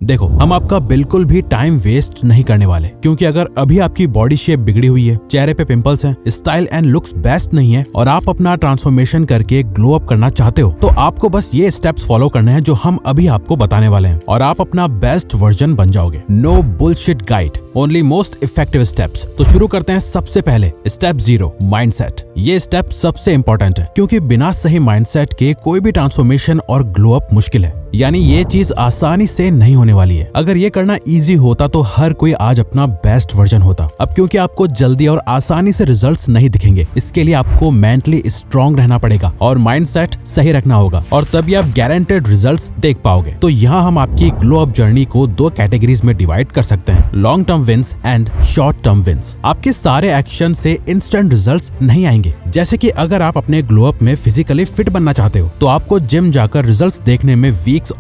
देखो, हम आपका बिल्कुल भी टाइम वेस्ट नहीं करने वाले, क्योंकि अगर अभी आपकी बॉडी शेप बिगड़ी हुई है, चेहरे पे पिंपल्स हैं, स्टाइल एंड लुक्स बेस्ट नहीं है और आप अपना ट्रांसफॉर्मेशन करके ग्लो अप करना चाहते हो, तो आपको बस ये स्टेप्स फॉलो करने हैं जो हम अभी आपको बताने वाले हैं और आप अपना बेस्ट वर्जन बन जाओगे। No bullshit guide, only most effective steps. तो शुरू करते हैं सबसे पहले स्टेप 0, माइंडसेट। ये स्टेप सबसे इंपॉर्टेंट है, क्योंकि बिना सही माइंडसेट के कोई भी ट्रांसफॉर्मेशन और ग्लो अप मुश्किल है। यानी ये चीज आसानी से नहीं होने वाली है। अगर ये करना इजी होता तो हर कोई आज अपना बेस्ट वर्जन होता। अब क्योंकि आपको जल्दी और आसानी से रिजल्ट्स नहीं दिखेंगे, इसके लिए आपको मेंटली स्ट्रांग रहना पड़ेगा और माइंडसेट सही रखना होगा, और तभी आप गारंटेड रिजल्ट्स देख पाओगे। तो यहाँ हम आपकी ग्लो अप जर्नी को 2 कैटेगरीज में डिवाइड कर सकते हैं, long term wins and short term wins. आपके सारे एक्शन से इंस्टेंट रिजल्ट्स नहीं आएंगे। जैसे कि अगर आप अपने ग्लो अप में फिजिकली फिट बनना चाहते हो, तो आपको जिम जाकर रिजल्ट्स देखने में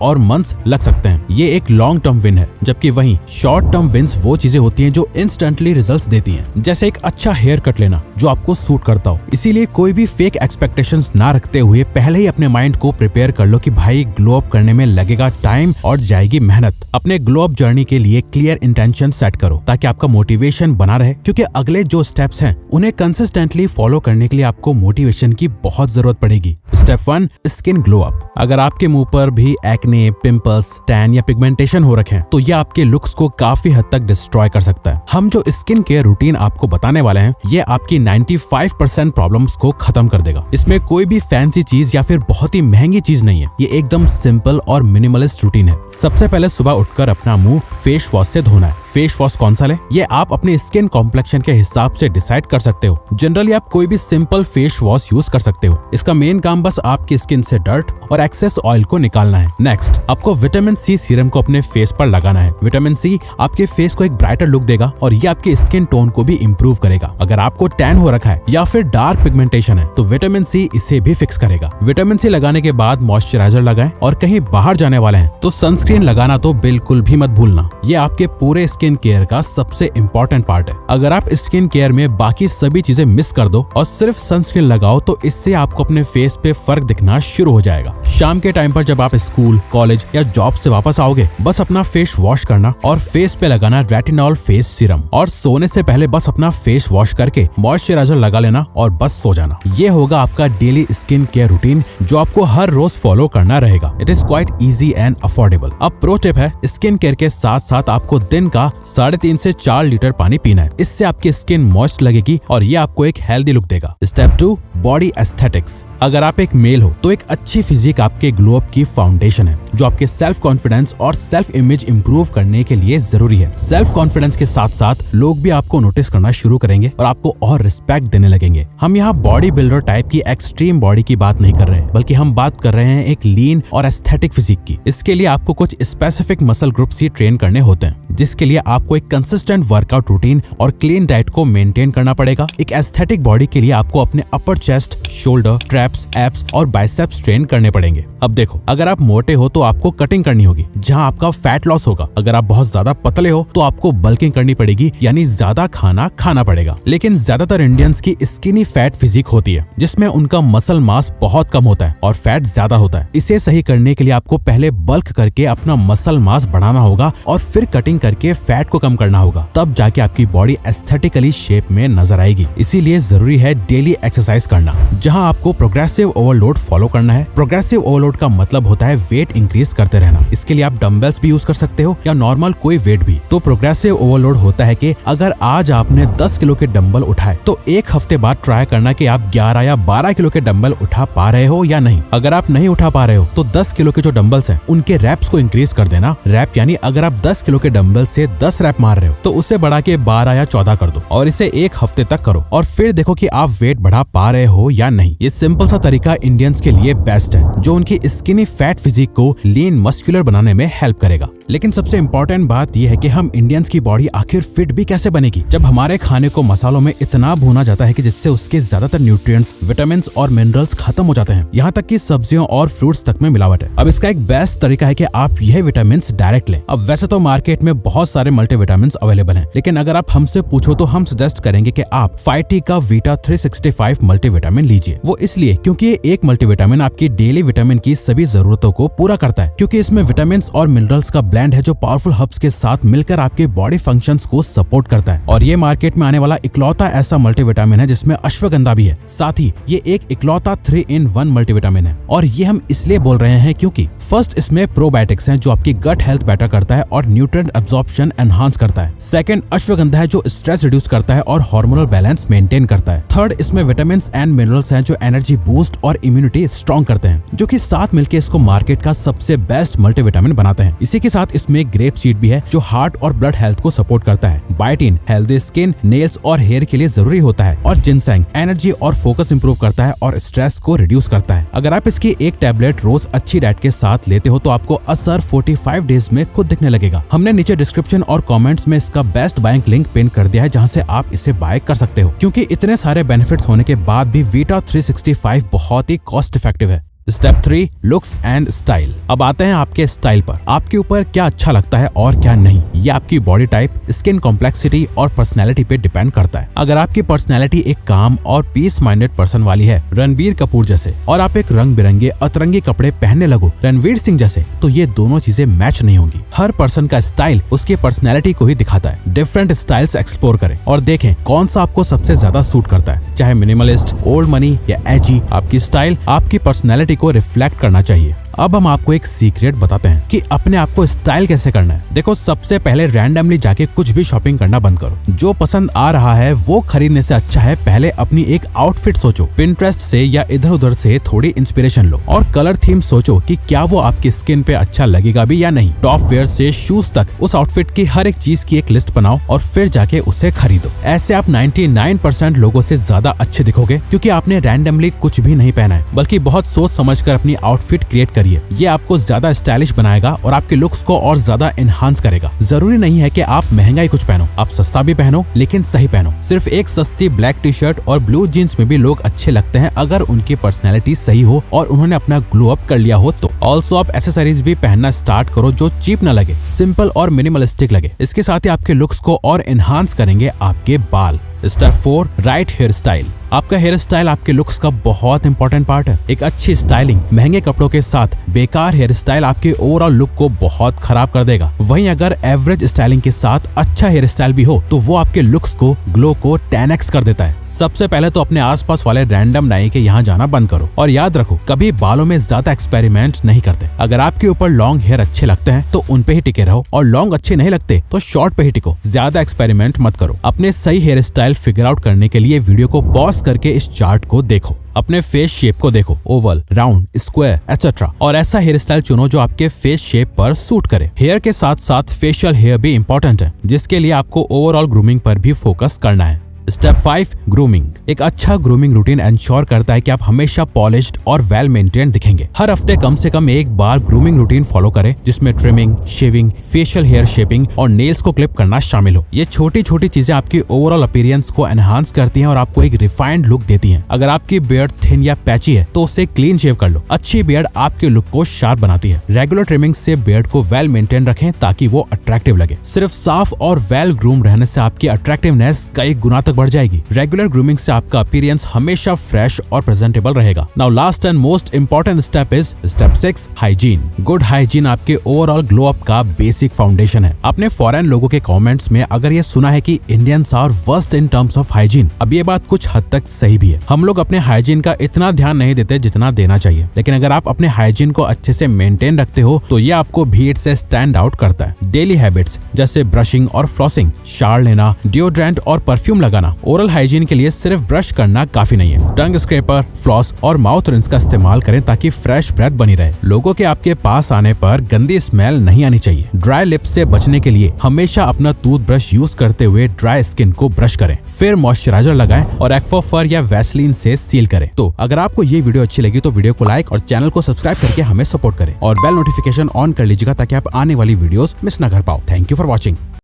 और मंथ्स लग सकते हैं। ये एक लॉन्ग टर्म विन है। जबकि वहीं शॉर्ट टर्म विंस वो चीजें होती हैं जो इंस्टेंटली रिजल्ट्स देती हैं, जैसे एक अच्छा हेयर कट लेना जो आपको सूट करता हो। इसीलिए कोई भी फेक एक्सपेक्टेशंस ना रखते हुए पहले ही अपने माइंड को प्रिपेयर कर लो कि भाई ग्लो अप करने में लगेगा टाइम और जाएगी मेहनत। अपने ग्लो अप जर्नी के लिए क्लियर इंटेंशन सेट करो ताकि आपका मोटिवेशन बना रहे, क्योंकि अगले जो स्टेप्स हैं उन्हें कंसिस्टेंटली फॉलो करने के लिए आपको मोटिवेशन की बहुत जरूरत पड़ेगी। Step 1, skin glow up. अगर आपके मुंह पर भी एक्ने, पिंपल्स, टैन या पिगमेंटेशन हो रखे हैं, तो ये आपके लुक्स को काफी हद तक डिस्ट्रॉय कर सकता है। हम जो स्किन केयर रूटीन आपको बताने वाले हैं, ये आपकी 95% प्रॉब्लम्स को खत्म कर देगा। इसमें कोई भी फैंसी चीज या फिर बहुत ही महंगी चीज नहीं है। ये एकदम सिंपल और मिनिमलिस्ट रूटीन है। सबसे पहले सुबह उठकर अपना मुंह फेस वॉश से धोना है। फेस वॉश कौन सा ले, ये आप अपने स्किन कॉम्प्लेक्शन के हिसाब से डिसाइड कर सकते हो। जनरली आप कोई भी सिंपल फेस वॉश यूज कर सकते हो। इसका मेन काम बस आपकी स्किन से डर्ट और एक्सेस ऑयल को निकालना है। नेक्स्ट, आपको विटामिन सी सीरम को अपने फेस पर लगाना है। विटामिन सी आपके फेस को एक ब्राइटर लुक देगा और ये आपके स्किन टोन को भी इम्प्रूव करेगा। अगर आपको टैन हो रखा है या फिर डार्क पिगमेंटेशन है, तो विटामिन सी इसे भी फिक्स करेगा। विटामिन सी लगाने के बाद मॉइस्चराइजर लगाएं और कहीं बाहर जाने वाले हैं तो सनस्क्रीन लगाना तो बिल्कुल भी मत भूलना। ये आपके पूरे स्किन केयर का सबसे इम्पोर्टेंट पार्ट है। अगर आप स्किन केयर में बाकी सभी चीजें मिस कर दो और सिर्फ सनस्क्रीन लगाओ, तो इससे आपको अपने फेस पे फर्क दिखना शुरू हो जाएगा। शाम के टाइम पर जब आप स्कूल, कॉलेज या जॉब से वापस आओगे, बस अपना फेस वॉश करना और फेस पे लगाना रेटिनॉल फेस सीरम, और सोने से पहले बस अपना फेस वॉश करके मॉइस्चराइजर लगा लेना और बस सो जाना। ये होगा आपका डेली स्किन केयर रूटीन जो आपको हर रोज फॉलो करना रहेगा। It is quite easy and affordable. अब प्रो टिप है, स्किन केयर के साथ साथ आपको दिन का 3.5 से 4 लीटर पानी पीना है। इससे आपकी स्किन मॉइस्ट लगेगी और ये आपको एक हेल्दी लुक देगा। Step 2, body aesthetics. अगर आप एक मेल हो तो एक अच्छी फिजिक आपके ग्लो अप की फाउंडेशन है, जो आपके सेल्फ कॉन्फिडेंस और सेल्फ इमेज इंप्रूव करने के लिए जरूरी है। सेल्फ कॉन्फिडेंस के साथ साथ लोग भी आपको नोटिस करना शुरू करेंगे और आपको और रिस्पेक्ट देने लगेंगे। हम यहाँ बॉडी बिल्डर टाइप की एक्सट्रीम बॉडी की बात नहीं कर रहे हैं, बल्कि हम बात कर रहे हैं एक लीन और एस्थेटिक फिजिक की। इसके लिए आपको कुछ स्पेसिफिक मसल ग्रुप्स ही ट्रेन करने होते हैं, जिसके लिए आपको एक कंसिस्टेंट वर्कआउट रूटीन और क्लीन डाइट को मेंटेन करना पड़ेगा। एक एस्थेटिक बॉडी के लिए आपको अपने अपर चेस्ट, शोल्डर, ट्रैप्स, एब्स और बाइसेप्स ट्रेन करने पड़ेंगे। अब देखो, अगर आप मोटे हो तो आपको कटिंग करनी होगी, जहां आपका फैट लॉस होगा। अगर आप बहुत ज्यादा पतले हो तो आपको बल्किंग करनी पड़ेगी, यानी ज्यादा खाना खाना पड़ेगा। लेकिन ज्यादातर इंडियंस की स्किनी फैट फिजिक होती है, जिसमें उनका मसल मास बहुत कम होता है और फैट ज्यादा होता है। इसे सही करने के लिए आपको पहले बल्क करके अपना मसल मास बढ़ाना होगा और फिर कटिंग करके फैट को कम करना होगा। तब जाके आपकी बॉडी एस्थेटिकली शेप में नजर आएगी। इसीलिए जरूरी है डेली एक्सरसाइज करना, जहां आपको प्रोग्रेसिव ओवरलोड फॉलो करना है। प्रोग्रेसिव ओवरलोड का मतलब होता है वेट इंक्रीज करते रहना। इसके लिए आप डंबल्स भी यूज कर सकते हो या नॉर्मल कोई वेट भी। तो प्रोग्रेसिव ओवरलोड होता है कि अगर आज आपने 10 किलो के डंबल उठाए, तो एक हफ्ते बाद ट्राई करना कि आप 11 या 12 किलो के डंबल उठा पा रहे हो या नहीं। अगर आप नहीं उठा पा रहे हो तो 10 किलो के जो डंबल्स हैं उनके रैप्स को इंक्रीज कर देना। रैप यानी अगर आप 10 किलो के डंबल से 10 रैप मार रहे हो तो उसे बढ़ा के 12 या 14 कर दो और इसे एक हफ्ते तक करो और फिर देखो कि आप वेट बढ़ा पा रहे हो या नहीं। ये सिंपल सा तरीका इंडियंस के लिए बेस्ट है, जो उनकी स्किनी फैट फिजिक को लीन मस्कुलर बनाने में हेल्प करेगा। लेकिन सबसे इम्पोर्टेंट बात यह है कि हम इंडियंस की बॉडी आखिर फिट भी कैसे बनेगी, जब हमारे खाने को मसालों में इतना भुना जाता है कि जिससे उसके ज्यादातर न्यूट्रिएंट्स, विटामिन और मिनरल्स खत्म हो जाते हैं। यहाँ तक कि सब्जियों और फ्रूट्स तक में मिलावट है। अब इसका एक बेस्ट तरीका है कि आप यह विटामिन डायरेक्ट लें। अब वैसे तो मार्केट में बहुत सारे मल्टीविटामिन अवेलेबल हैं, लेकिन अगर आप हमसे पूछो तो हम सजेस्ट करेंगे कि आप फाइटी का वीटा 365 मल्टीविटामिन लीजिए। वो इसलिए क्योंकि ये एक मल्टीविटामिन आपकी डेली विटामिन की सभी जरूरतों को पूरा करता है, क्योंकि इसमें विटामिन और मिनरल्स का ब्लेंड है जो पावरफुल हर्ब्स के साथ मिलकर आपके बॉडी फंक्शंस को सपोर्ट करता है। और ये मार्केट में आने वाला इकलौता ऐसा मल्टीविटामिन है जिसमें अश्वगंधा भी है। साथ ही ये एक इकलौता 3-in-1 मल्टीविटामिन है। और ये हम इसलिए बोल रहे हैं क्योंकि फर्स्ट, इसमें प्रोबायोटिक्स हैं जो आपकी गट हेल्थ बेटर करता है और न्यूट्रिएंट एब्जॉर्प्शन एनहांस करता है। सेकंड, अश्वगंधा है जो स्ट्रेस रिड्यूस करता है और हार्मोनल बैलेंस मेंटेन करता है। थर्ड, इसमें विटामिन एंड मिनरल्स हैं जो एनर्जी बूस्ट और इम्यूनिटी स्ट्रॉन्ग करते हैं, जो कि साथ मिलकर इसको मार्केट का सबसे बेस्ट मल्टीविटामिन बनाते हैं। इसी के साथ इसमें ग्रेप सीड भी है जो हार्ट और ब्लड हेल्थ को सपोर्ट करता है। बायोटिन हेल्दी स्किन, नेल्स और हेयर के लिए जरूरी होता है। और जिनसेंग एनर्जी और फोकस इंप्रूव करता है और स्ट्रेस को रिड्यूस करता है। अगर आप इसकी एक टैबलेट रोज अच्छी डाइट के साथ लेते हो तो आपको असर 45 डेज में खुद दिखने लगेगा। हमने नीचे डिस्क्रिप्शन और कमेंट्स में इसका बेस्ट बाइंग लिंक पिन कर दिया है जहां से आप इसे बाय कर सकते हो, क्योंकि इतने सारे बेनिफिट्स होने के बाद भी वीटा 365 बहुत ही कॉस्ट इफेक्टिव है। Step 3, looks and style. अब आते हैं आपके स्टाइल पर। आपके ऊपर क्या अच्छा लगता है और क्या नहीं, ये आपकी बॉडी टाइप, स्किन कॉम्प्लेक्सिटी और पर्सनैलिटी पे डिपेंड करता है। अगर आपकी पर्सनैलिटी एक काम और पीस माइंडेड पर्सन वाली है, रणबीर कपूर जैसे, और आप एक रंग बिरंगे अतरंगी कपड़े पहनने लगो रणवीर सिंह जैसे, तो ये दोनों चीजें मैच नहीं होंगी। हर पर्सन का स्टाइल उसकी पर्सनैलिटी को ही दिखाता है। डिफरेंट स्टाइल्स एक्सप्लोर करें और देखें कौन सा आपको सबसे ज्यादा सूट करता है, चाहे मिनिमलिस्ट, ओल्ड मनी या एजी। आपकी स्टाइल आपकी पर्सनैलिटी को रिफ्लेक्ट करना चाहिए। अब हम आपको एक सीक्रेट बताते हैं कि अपने आप को स्टाइल कैसे करना है। देखो, सबसे पहले रैंडमली जाके कुछ भी शॉपिंग करना बंद करो। जो पसंद आ रहा है वो खरीदने से अच्छा है पहले अपनी एक आउटफिट सोचो। पिंटरेस्ट से या इधर उधर से थोड़ी इंस्पिरेशन लो और कलर थीम सोचो कि क्या वो आपकी स्किन पे अच्छा लगेगा भी या नहीं। टॉप वेयर से शूज तक उस आउटफिट की हर एक चीज की एक लिस्ट बनाओ और फिर जाके उसे खरीदो। ऐसे आप 99% लोगों से ज्यादा अच्छे दिखोगे, क्योंकि आपने रैंडमली कुछ भी नहीं पहना है, बल्कि बहुत सोच समझ कर अपनी आउटफिट क्रिएट करिए। ये आपको ज्यादा स्टाइलिश बनाएगा और आपके लुक्स को और ज्यादा एनहांस करेगा। जरूरी नहीं है कि आप महंगा ही कुछ पहनो, आप सस्ता भी पहनो लेकिन सही पहनो। सिर्फ एक सस्ती ब्लैक टी शर्ट और ब्लू जीन्स में भी लोग अच्छे लगते हैं अगर उनकी पर्सनैलिटी सही हो और उन्होंने अपना ग्लो अप कर लिया हो तो। ऑल्सो आप एसेसरीज भी पहनना स्टार्ट करो जो चीप न लगे, सिंपल और मिनिमलिस्टिक लगे। इसके साथ ही आपके लुक्स को और एनहांस करेंगे आपके बाल। Step 4, right hair style. आपका हेयर स्टाइल आपके लुक्स का बहुत इंपॉर्टेंट पार्ट है। एक अच्छी स्टाइलिंग महंगे कपड़ों के साथ बेकार हेयर स्टाइल आपके ओवरऑल लुक को बहुत खराब कर देगा। वहीं अगर एवरेज स्टाइलिंग के साथ अच्छा हेयर स्टाइल भी हो तो वो आपके लुक्स को, ग्लो को 10x कर देता है। सबसे पहले तो अपने आसपास वाले रैंडम नाई के यहाँ जाना बंद करो और याद रखो, कभी बालों में ज्यादा एक्सपेरिमेंट नहीं करते। अगर आपके ऊपर लॉन्ग हेयर अच्छे लगते हैं तो उन पे ही टिके रहो और लॉन्ग अच्छे नहीं लगते तो शॉर्ट पे ही टिको। ज्यादा एक्सपेरिमेंट मत करो। अपने सही हेयर स्टाइल फिगर आउट करने के लिए वीडियो को पॉज करके इस चार्ट को देखो। अपने फेस शेप को देखो, ओवल, राउंड, स्क्वायर एटसेट्रा, और ऐसा हेयर स्टाइल चुनो जो आपके फेस शेप पर सूट करे। हेयर के साथ साथ फेशियल हेयर भी इंपॉर्टेंट है, जिसके लिए आपको ओवरऑल ग्रूमिंग पर भी फोकस करना है। Step 5, grooming. एक अच्छा ग्रूमिंग रूटीन इंश्योर करता है कि आप हमेशा पॉलिश्ड और वेल मेंटेन दिखेंगे। हर हफ्ते कम से कम एक बार ग्रूमिंग रूटीन फॉलो करें, जिसमें trimming, shaving, facial hair shaping और नेल्स को क्लिप करना शामिल हो। ये छोटी छोटी चीजें आपकी ओवरऑल अपीयरेंस को एनहांस करती हैं और आपको एक रिफाइंड लुक देती हैं। अगर आपकी बियर्ड थिन या पैची है तो उसे क्लीन शेव कर लो। अच्छी बियर्ड आपके लुक को शार्प बनाती है। रेगुलर ट्रिमिंग से बियर्ड को वेल मेंटेन रखें ताकि वो अट्रैक्टिव लगे। सिर्फ साफ और वेल ग्रूम रहने से आपकी अट्रैक्टिवनेस कई गुना तक बढ़ जाएगी। रेगुलर ग्रूमिंग से आपका अपीयरेंस हमेशा फ्रेश और प्रेजेंटेबल रहेगा। Now last and most important step is step 6, hygiene. Good hygiene आपके ओवरऑल ग्लो अप का बेसिक फाउंडेशन है। आपने फॉरेन लोगों के कमेंट्स में अगर ये सुना है कि Indians are worst in terms of hygiene, अब ये बात कुछ हद तक सही भी है। हम लोग अपने हाइजीन का इतना ध्यान नहीं देते जितना देना चाहिए, लेकिन अगर आप अपने हाइजीन को अच्छे से मेंटेन रखते हो तो ये आपको भीड़ से स्टैंड आउट करता है। डेली हैबिट्स जैसे ब्रशिंग और फ्लॉसिंग, शावर लेना, डिओड्रेंट और परफ्यूम लगाना। ओरल हाइजीन के लिए सिर्फ ब्रश करना काफी नहीं है। टंग स्क्रैपर, फ्लॉस और माउथ रिंस का इस्तेमाल करें ताकि फ्रेश ब्रेथ बनी रहे। लोगों के आपके पास आने पर गंदी स्मेल नहीं आनी चाहिए। ड्राई लिप्स से बचने के लिए हमेशा अपना टूथब्रश यूज करते हुए ड्राई स्किन को ब्रश करें, फिर मॉइस्चराइजर लगाएं और एक्वाफर या वैसलीन से सील करें। तो अगर आपको ये वीडियो अच्छी लगी तो वीडियो को लाइक और चैनल को सब्सक्राइब करके हमें सपोर्ट करें और बेल नोटिफिकेशन ऑन कर लीजिएगा ताकि आप आने वाली वीडियोस मिस ना कर पाओ। Thank you for watching.